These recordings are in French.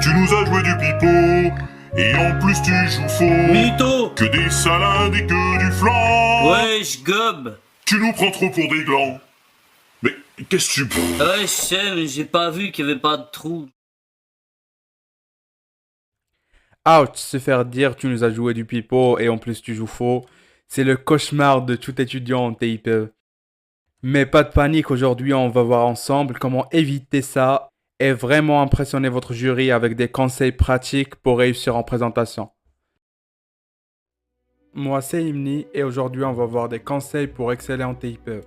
Tu nous as joué du pipeau, et en plus tu joues faux. Mytho! Que des salades et que du flan. Wesh, gob! Tu nous prends trop pour des glands. Mais qu'est-ce que tu... Ouais, je sais, mais j'ai pas vu qu'il y avait pas de trou. Ouch, se faire dire tu nous as joué du pipeau et en plus tu joues faux, c'est le cauchemar de tout étudiant en TIPE. Mais pas de panique, aujourd'hui on va voir ensemble comment éviter ça et vraiment impressionner votre jury avec des conseils pratiques pour réussir en présentation. Moi c'est Imni et aujourd'hui on va voir des conseils pour exceller en TIPE.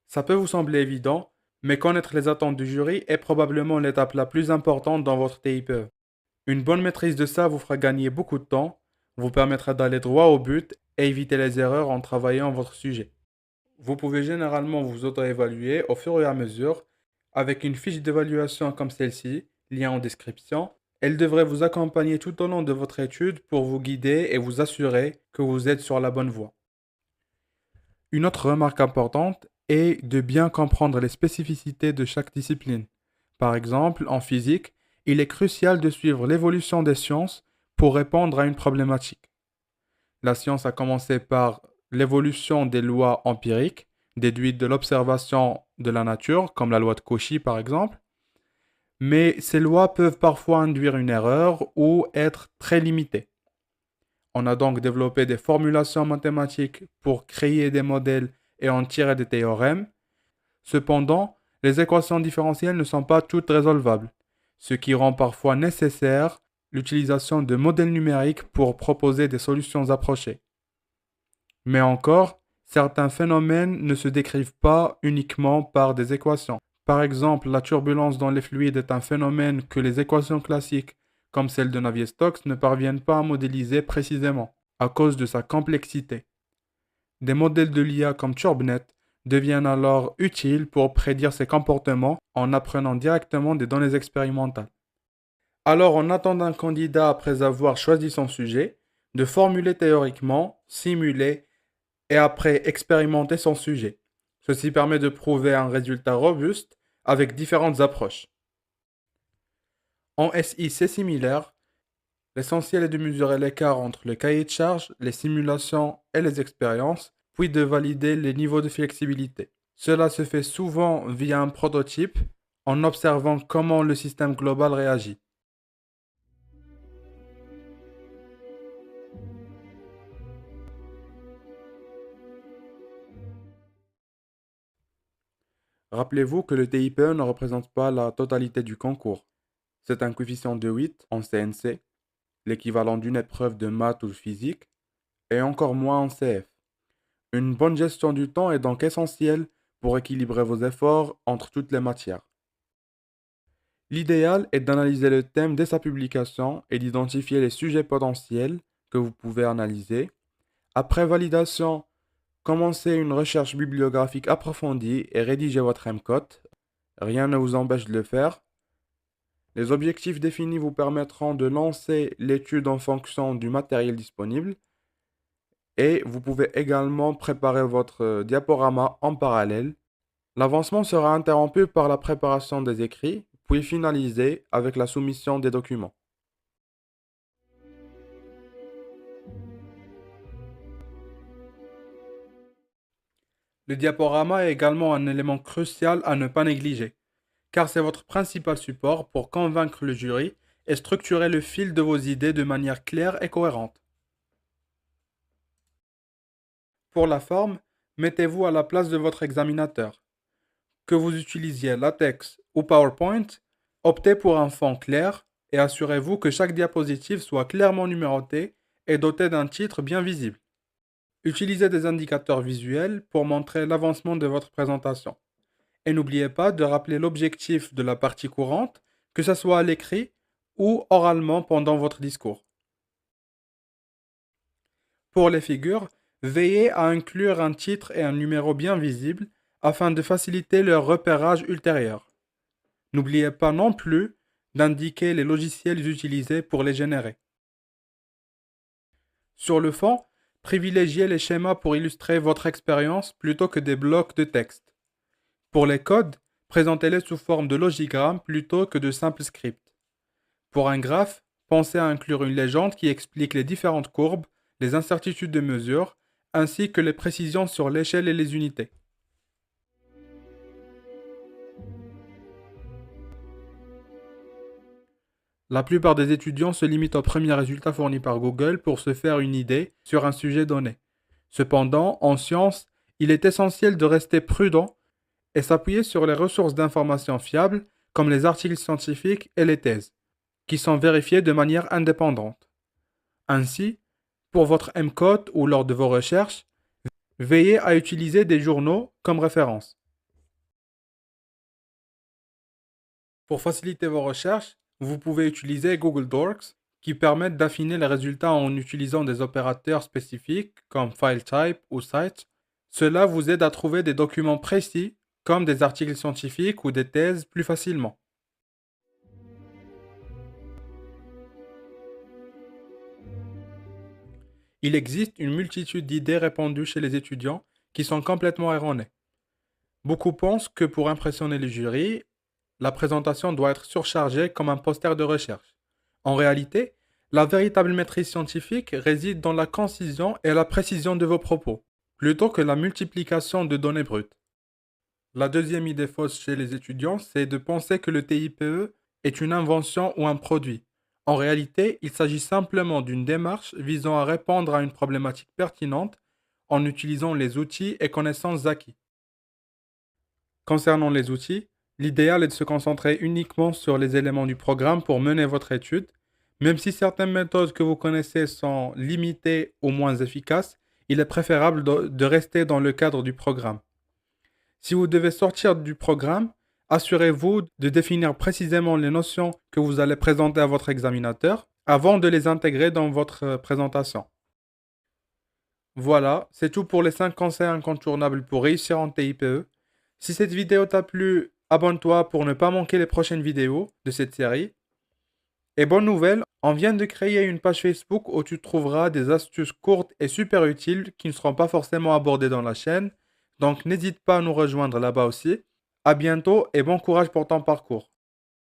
Ça peut vous sembler évident, mais connaître les attentes du jury est probablement l'étape la plus importante dans votre TIPE. Une bonne maîtrise de ça vous fera gagner beaucoup de temps, vous permettra d'aller droit au but et éviter les erreurs en travaillant votre sujet. Vous pouvez généralement vous auto-évaluer au fur et à mesure avec une fiche d'évaluation comme celle-ci, lien en description. Elle devrait vous accompagner tout au long de votre étude pour vous guider et vous assurer que vous êtes sur la bonne voie. Une autre remarque importante est de bien comprendre les spécificités de chaque discipline. Par exemple, en physique, il est crucial de suivre l'évolution des sciences pour répondre à une problématique. La science a commencé par l'évolution des lois empiriques, déduites de l'observation de la nature, comme la loi de Cauchy par exemple, mais ces lois peuvent parfois induire une erreur ou être très limitées. On a donc développé des formulations mathématiques pour créer des modèles et en tirer des théorèmes. Cependant, les équations différentielles ne sont pas toutes résolvables, ce qui rend parfois nécessaire l'utilisation de modèles numériques pour proposer des solutions approchées. Mais encore, certains phénomènes ne se décrivent pas uniquement par des équations. Par exemple, la turbulence dans les fluides est un phénomène que les équations classiques, comme celle de Navier-Stokes, ne parviennent pas à modéliser précisément, à cause de sa complexité. Des modèles de l'IA comme TurbNet deviennent alors utiles pour prédire ces comportements en apprenant directement des données expérimentales. Alors on attend d'un candidat, après avoir choisi son sujet, de formuler théoriquement, simuler et après expérimenter son sujet. Ceci permet de prouver un résultat robuste avec différentes approches. En SI, c'est similaire. L'essentiel est de mesurer l'écart entre le cahier de charges, les simulations et les expériences, puis de valider les niveaux de flexibilité. Cela se fait souvent via un prototype, en observant comment le système global réagit. Rappelez-vous que le TIPE ne représente pas la totalité du concours. C'est un coefficient de 8 en CNC, l'équivalent d'une épreuve de maths ou de physique, et encore moins en CF. Une bonne gestion du temps est donc essentielle pour équilibrer vos efforts entre toutes les matières. L'idéal est d'analyser le thème dès sa publication et d'identifier les sujets potentiels que vous pouvez analyser. Après validation, commencez une recherche bibliographique approfondie et rédigez votre MCOT. Rien ne vous empêche de le faire. Les objectifs définis vous permettront de lancer l'étude en fonction du matériel disponible et vous pouvez également préparer votre diaporama en parallèle. L'avancement sera interrompu par la préparation des écrits, puis finalisé avec la soumission des documents. Le diaporama est également un élément crucial à ne pas négliger, car c'est votre principal support pour convaincre le jury et structurer le fil de vos idées de manière claire et cohérente. Pour la forme, mettez-vous à la place de votre examinateur. Que vous utilisiez LaTeX ou PowerPoint, optez pour un fond clair et assurez-vous que chaque diapositive soit clairement numérotée et dotée d'un titre bien visible. Utilisez des indicateurs visuels pour montrer l'avancement de votre présentation. Et n'oubliez pas de rappeler l'objectif de la partie courante, que ce soit à l'écrit ou oralement pendant votre discours. Pour les figures, veillez à inclure un titre et un numéro bien visibles afin de faciliter leur repérage ultérieur. N'oubliez pas non plus d'indiquer les logiciels utilisés pour les générer. Sur le fond, Privilégiez les schémas pour illustrer votre expérience plutôt que des blocs de texte. Pour les codes, présentez-les sous forme de logigrammes plutôt que de simples scripts. Pour un graphe, pensez à inclure une légende qui explique les différentes courbes, les incertitudes de mesure, ainsi que les précisions sur l'échelle et les unités. La plupart des étudiants se limitent aux premiers résultats fournis par Google pour se faire une idée sur un sujet donné. Cependant, en sciences, il est essentiel de rester prudent et s'appuyer sur les ressources d'information fiables comme les articles scientifiques et les thèses, qui sont vérifiés de manière indépendante. Ainsi, pour votre MCOT ou lors de vos recherches, veillez à utiliser des journaux comme référence. Pour faciliter vos recherches, vous pouvez utiliser Google Docs qui permettent d'affiner les résultats en utilisant des opérateurs spécifiques comme FileType ou Cite. Cela vous aide à trouver des documents précis comme des articles scientifiques ou des thèses plus facilement. Il existe une multitude d'idées répandues chez les étudiants qui sont complètement erronées. Beaucoup pensent que pour impressionner le jury, la présentation doit être surchargée comme un poster de recherche. En réalité, la véritable maîtrise scientifique réside dans la concision et la précision de vos propos, plutôt que la multiplication de données brutes. La deuxième idée fausse chez les étudiants, c'est de penser que le TIPE est une invention ou un produit. En réalité, il s'agit simplement d'une démarche visant à répondre à une problématique pertinente en utilisant les outils et connaissances acquis. Concernant les outils, l'idéal est de se concentrer uniquement sur les éléments du programme pour mener votre étude. Même si certaines méthodes que vous connaissez sont limitées ou moins efficaces, il est préférable de rester dans le cadre du programme. Si vous devez sortir du programme, assurez-vous de définir précisément les notions que vous allez présenter à votre examinateur avant de les intégrer dans votre présentation. Voilà, c'est tout pour les 5 conseils incontournables pour réussir en TIPE. Si cette vidéo t'a plu, abonne-toi pour ne pas manquer les prochaines vidéos de cette série. Et bonne nouvelle, on vient de créer une page Facebook où tu trouveras des astuces courtes et super utiles qui ne seront pas forcément abordées dans la chaîne. Donc n'hésite pas à nous rejoindre là-bas aussi. À bientôt et bon courage pour ton parcours.